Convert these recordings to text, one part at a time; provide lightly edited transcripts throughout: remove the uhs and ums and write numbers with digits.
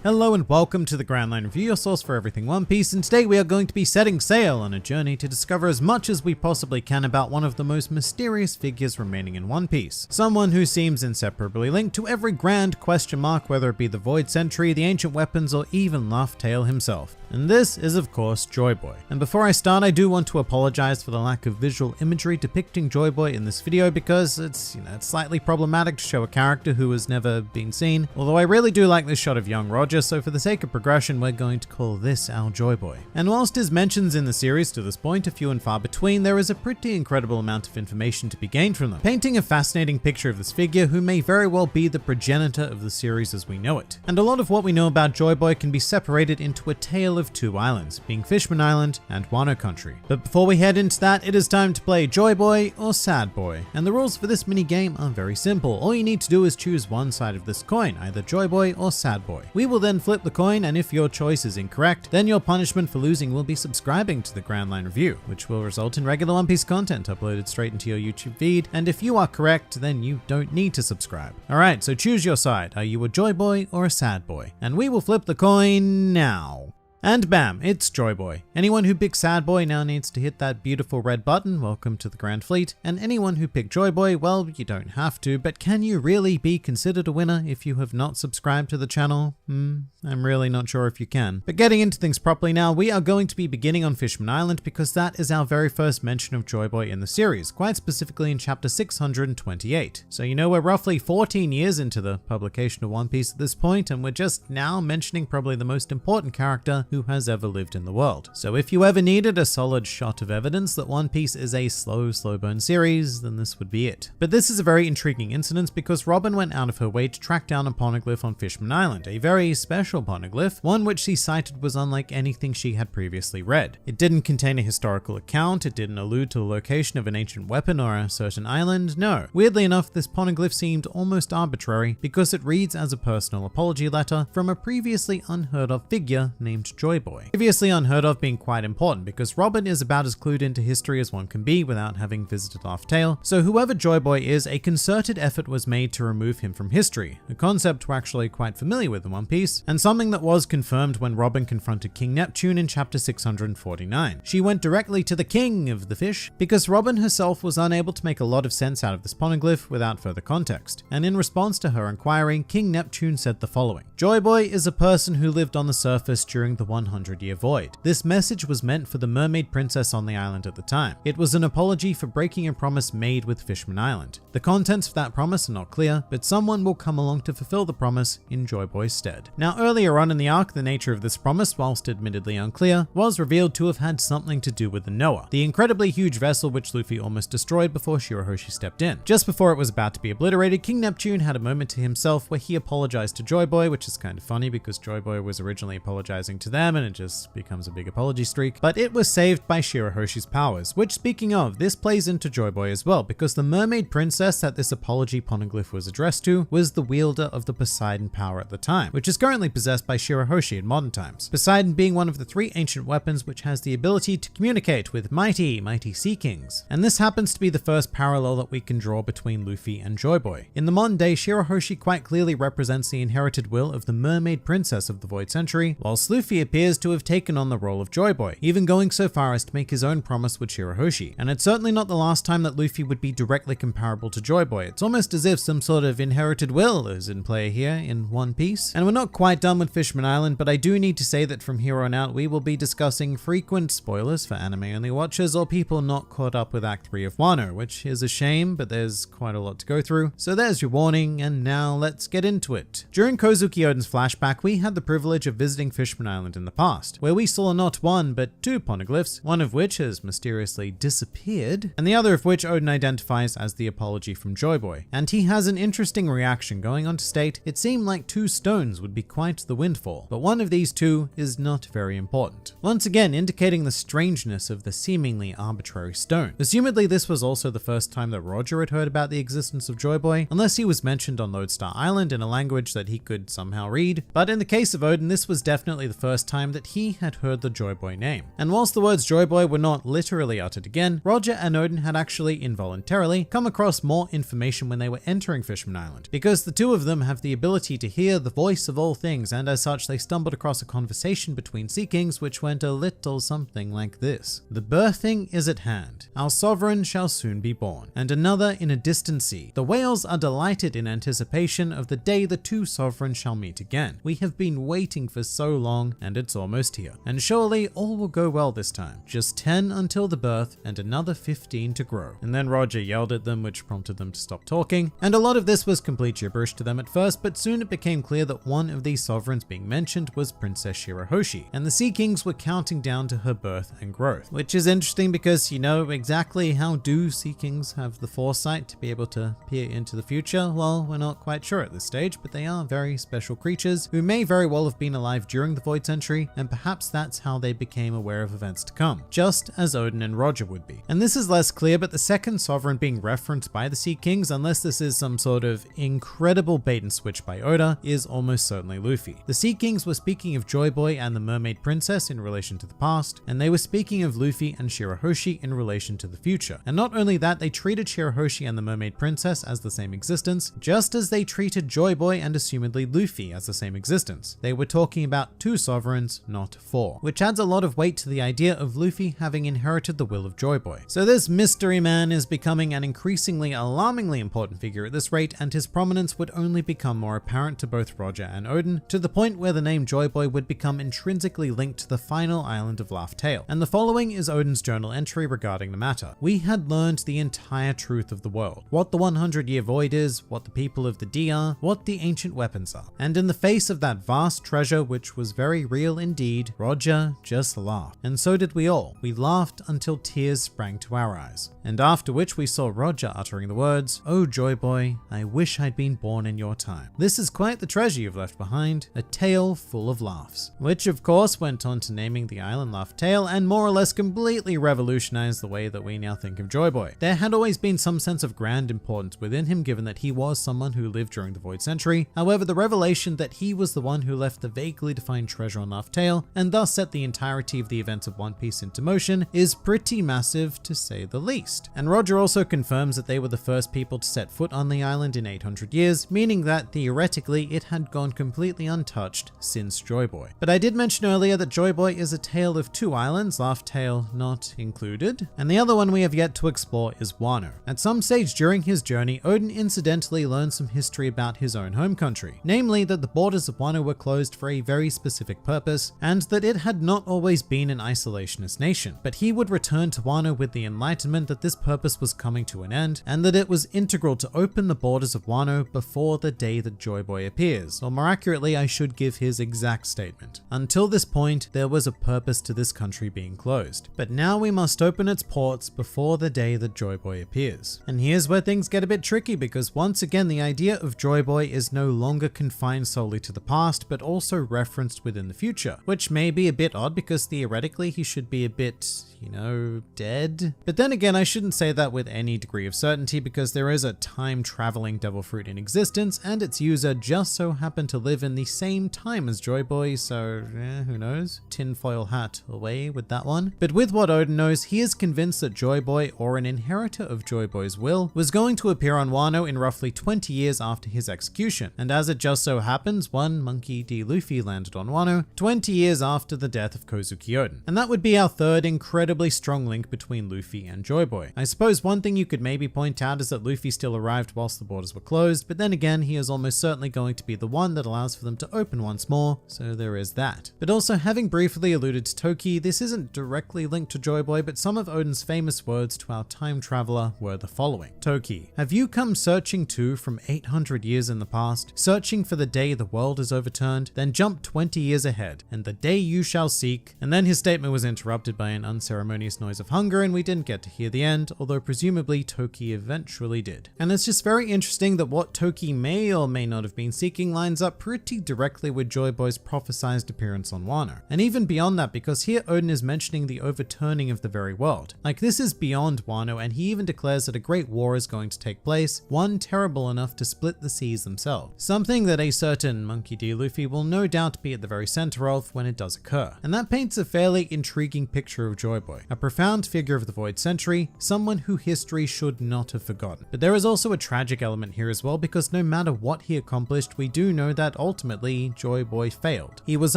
Hello and welcome to the Grand Line Review, your source for everything One Piece, and today we are going to be setting sail on a journey to discover as much as we possibly can about one of the most mysterious figures remaining in One Piece. Someone who seems inseparably linked to every grand question mark, whether it be the Void Century, the Ancient Weapons, or even Laugh Tale himself. And this is of course Joy Boy. And before I start, I do want to apologize for the lack of visual imagery depicting Joy Boy in this video because it's slightly problematic to show a character who has never been seen. Although I really do like this shot of young Roger, so for the sake of progression, we're going to call this our Joy Boy. And whilst his mentions in the series to this point are few and far between, there is a pretty incredible amount of information to be gained from them, painting a fascinating picture of this figure who may very well be the progenitor of the series as we know it. And a lot of what we know about Joy Boy can be separated into a tale of two islands, being Fishman Island and Wano Country. But before we head into that, it is time to play Joy Boy or Sad Boy. And the rules for this mini game are very simple. All you need to do is choose one side of this coin, either Joy Boy or Sad Boy. We will then flip the coin, and if your choice is incorrect, then your punishment for losing will be subscribing to the Grand Line Review, which will result in regular One Piece content uploaded straight into your YouTube feed. And if you are correct, then you don't need to subscribe. Alright, so choose your side. Are you a Joy Boy or a Sad Boy? And we will flip the coin now. And bam, it's Joy Boy. Anyone who picked Sad Boy now needs to hit that beautiful red button, welcome to the Grand Fleet, and anyone who picked Joy Boy, well, you don't have to, but can you really be considered a winner if you have not subscribed to the channel? I'm really not sure if you can. But getting into things properly now, we are going to be beginning on Fishman Island because that is our very first mention of Joy Boy in the series, quite specifically in chapter 628. So we're roughly 14 years into the publication of One Piece at this point, and we're just now mentioning probably the most important character who has ever lived in the world. So if you ever needed a solid shot of evidence that One Piece is a slow burn series, then this would be it. But this is a very intriguing incident because Robin went out of her way to track down a poneglyph on Fishman Island, a very special poneglyph, one which she cited was unlike anything she had previously read. It didn't contain a historical account, it didn't allude to the location of an ancient weapon or a certain island, no. Weirdly enough, this poneglyph seemed almost arbitrary because it reads as a personal apology letter from a previously unheard of figure named Joy Boy. Previously unheard of being quite important because Robin is about as clued into history as one can be without having visited Laugh Tale, so whoever Joy Boy is, a concerted effort was made to remove him from history, a concept we're actually quite familiar with in One Piece, and something that was confirmed when Robin confronted King Neptune in chapter 649. She went directly to the king of the fish because Robin herself was unable to make a lot of sense out of this poneglyph without further context, and in response to her inquiry, King Neptune said the following: Joy Boy is a person who lived on the surface during the 100-year void. This message was meant for the mermaid princess on the island at the time. It was an apology for breaking a promise made with Fishman Island. The contents of that promise are not clear, but someone will come along to fulfill the promise in Joy Boy's stead. Now earlier on in the arc, the nature of this promise, whilst admittedly unclear, was revealed to have had something to do with the Noah, the incredibly huge vessel which Luffy almost destroyed before Shirahoshi stepped in. Just before it was about to be obliterated, King Neptune had a moment to himself where he apologized to Joy Boy, which is kind of funny because Joy Boy was originally apologizing to them and it just becomes a big apology streak, but it was saved by Shirahoshi's powers, which, speaking of, this plays into Joy Boy as well because the mermaid princess that this apology poneglyph was addressed to was the wielder of the Poseidon power at the time, which is currently possessed by Shirahoshi in modern times. Poseidon being one of the three ancient weapons which has the ability to communicate with mighty sea kings. And this happens to be the first parallel that we can draw between Luffy and Joy Boy. In the modern day, Shirahoshi quite clearly represents the inherited will of the mermaid princess of the Void Century, whilst Luffy appears to have taken on the role of Joy Boy, even going so far as to make his own promise with Shirahoshi. And it's certainly not the last time that Luffy would be directly comparable to Joy Boy. It's almost as if some sort of inherited will is in play here in One Piece. And we're not quite done with Fishman Island, but I do need to say that from here on out we will be discussing frequent spoilers for anime-only watchers or people not caught up with Act 3 of Wano, which is a shame, but there's quite a lot to go through. So there's your warning, and now let's get into it. During Kozuki Oden's flashback, we had the privilege of visiting Fishman Island in the past, where we saw not one but two poneglyphs, one of which has mysteriously disappeared, and the other of which Oden identifies as the apology from Joy Boy. And he has an interesting reaction, going on to state, it seemed like two stones would be quite the windfall, but one of these two is not very important. Once again indicating the strangeness of the seemingly arbitrary stone. Assumedly this was also the first time that Roger had heard about the existence of Joy Boy, unless he was mentioned on Lodestar Island in a language that he could somehow read, but in the case of Oden, this was definitely the first time that he had heard the Joy Boy name. And whilst the words Joy Boy were not literally uttered again, Roger and Odin had actually involuntarily come across more information when they were entering Fishman Island, because the two of them have the ability to hear the voice of all things, and as such they stumbled across a conversation between Sea Kings which went a little something like this. The birthing is at hand. Our sovereign shall soon be born, and another in a distant sea. The whales are delighted in anticipation of the day the two sovereigns shall meet again. We have been waiting for so long, and it's almost here. And surely all will go well this time. Just 10 until the birth, and another 15 to grow. And then Roger yelled at them, which prompted them to stop talking. And a lot of this was complete gibberish to them at first, but soon it became clear that one of these sovereigns being mentioned was Princess Shirahoshi, and the Sea Kings were counting down to her birth and growth. Which is interesting because you know exactly how do Sea Kings have the foresight to be able to peer into the future? Well, we're not quite sure at this stage, but they are very special creatures who may very well have been alive during the Void Century, and perhaps that's how they became aware of events to come, just as Odin and Roger would be. And this is less clear, but the second sovereign being referenced by the Sea Kings, unless this is some sort of incredible bait and switch by Oda, is almost certainly Luffy. The Sea Kings were speaking of Joy Boy and the Mermaid Princess in relation to the past, and they were speaking of Luffy and Shirahoshi in relation to the future. And not only that, they treated Shirahoshi and the Mermaid Princess as the same existence, just as they treated Joy Boy and assumedly Luffy as the same existence. They were talking about two sovereigns, not four, which adds a lot of weight to the idea of Luffy having inherited the will of Joy Boy. So this mystery man is becoming an increasingly alarmingly important figure at this rate, and his prominence would only become more apparent to both Roger and Odin, to the point where the name Joy Boy would become intrinsically linked to the final island of Laugh Tale. And the following is Odin's journal entry regarding the matter. We had learned the entire truth of the world, what the 100-year void is, what the people of the D are, what the ancient weapons are. And in the face of that vast treasure, which was very real indeed, Roger just laughed. And so did we all. We laughed until tears sprang to our eyes. And after which we saw Roger uttering the words, "Oh Joy Boy, I wish I'd been born in your time. This is quite the treasure you've left behind, a tale full of laughs." Which of course went on to naming the island Laugh Tale and more or less completely revolutionized the way that we now think of Joy Boy. There had always been some sense of grand importance within him, given that he was someone who lived during the Void Century. However, the revelation that he was the one who left the vaguely defined treasure on Laugh Tale and thus set the entirety of the events of One Piece into motion is pretty massive, to say the least. And Roger also confirms that they were the first people to set foot on the island in 800 years, meaning that theoretically it had gone completely untouched since Joy Boy. But I did mention earlier that Joy Boy is a tale of two islands, Laugh Tale not included, and the other one we have yet to explore is Wano. At some stage during his journey, Odin incidentally learned some history about his own home country, namely that the borders of Wano were closed for a very specific purpose, and that it had not always been an isolationist nation. But he would return to Wano with the enlightenment that this purpose was coming to an end, and that it was integral to open the borders of Wano before the day that Joy Boy appears, or more accurately, I should give his exact statement. Until this point, there was a purpose to this country being closed, but now we must open its ports before the day that Joy Boy appears. And here's where things get a bit tricky, because once again, the idea of Joy Boy is no longer confined solely to the past, but also referenced within the future, which may be a bit odd because theoretically he should be a bit, you know, dead. But then again, I shouldn't say that with any degree of certainty, because there is a time-traveling devil fruit in existence, and its user just so happened to live in the same time as Joy Boy, so who knows? Tinfoil hat away with that one. But with what Odin knows, he is convinced that Joy Boy, or an inheritor of Joy Boy's will, was going to appear on Wano in roughly 20 years after his execution. And as it just so happens, one Monkey D. Luffy landed on Wano 20 years after the death of Kozuki Odin. And that would be our third incredibly strong link between Luffy and Joy Boy. I suppose one thing you could maybe point out is that Luffy still arrived whilst the borders were closed, but then again, he is almost certainly going to be the one that allows for them to open once more, so there is that. But also, having briefly alluded to Toki, this isn't directly linked to Joy Boy, but some of Odin's famous words to our time traveler were the following. Toki, have you come searching too from 800 years in the past, searching for the day the world is overturned? Then jump 20 years ahead, and the day you shall seek. And then his statement was interrupted by an unceremonious noise of hunger, and we didn't get to hear the end, although presumably Toki eventually did. And it's just very interesting that what Toki may or may not have been seeking lines up pretty directly with Joy Boy's prophesized appearance on Wano. And even beyond that, because here Odin is mentioning the overturning of the very world. Like, this is beyond Wano, and he even declares that a great war is going to take place, one terrible enough to split the seas themselves. Something that a certain Monkey D. Luffy will no doubt be at the very center Centeroth when it does occur. And that paints a fairly intriguing picture of Joy Boy, a profound figure of the Void Century, someone who history should not have forgotten. But there is also a tragic element here as well, because no matter what he accomplished, we do know that ultimately Joy Boy failed. He was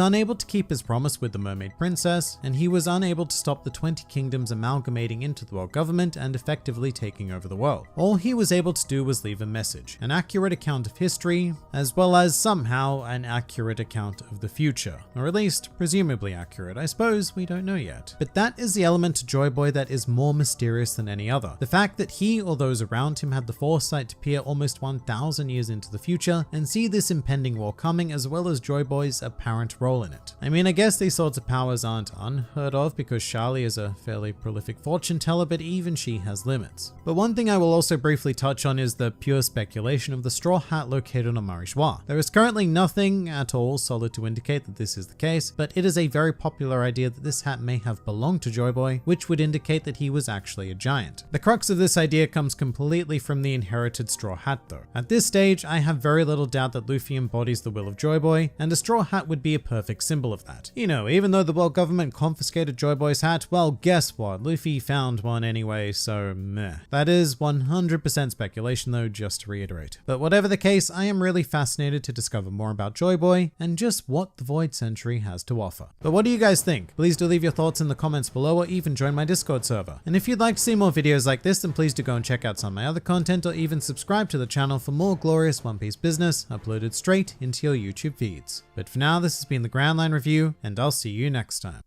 unable to keep his promise with the Mermaid Princess, and he was unable to stop the 20 Kingdoms amalgamating into the world government and effectively taking over the world. All he was able to do was leave a message, an accurate account of history, as well as somehow an accurate account of the future. Or at least, presumably accurate. I suppose we don't know yet. But that is the element to Joy Boy that is more mysterious than any other. The fact that he or those around him had the foresight to peer almost 1,000 years into the future and see this impending war coming, as well as Joy Boy's apparent role in it. I mean, I guess these sorts of powers aren't unheard of because Charlie is a fairly prolific fortune teller, but even she has limits. But one thing I will also briefly touch on is the pure speculation of the straw hat located on Marijois. There is currently nothing at all solid to indicate that this is the case, but it is a very popular idea that this hat may have belonged to Joy Boy, which would indicate that he was actually a giant. The crux of this idea comes completely from the inherited straw hat though. At this stage, I have very little doubt that Luffy embodies the will of Joy Boy, and a straw hat would be a perfect symbol of that. You know, even though the world government confiscated Joy Boy's hat, well, guess what? Luffy found one anyway, so meh. That is 100% speculation though, just to reiterate. But whatever the case, I am really fascinated to discover more about Joy Boy and just what the Void Century has to offer. But what do you guys think? Please do leave your thoughts in the comments below, or even join my Discord server. And if you'd like to see more videos like this, then please do go and check out some of my other content, or even subscribe to the channel for more glorious One Piece business uploaded straight into your YouTube feeds. But for now, this has been the Grand Line Review, and I'll see you next time.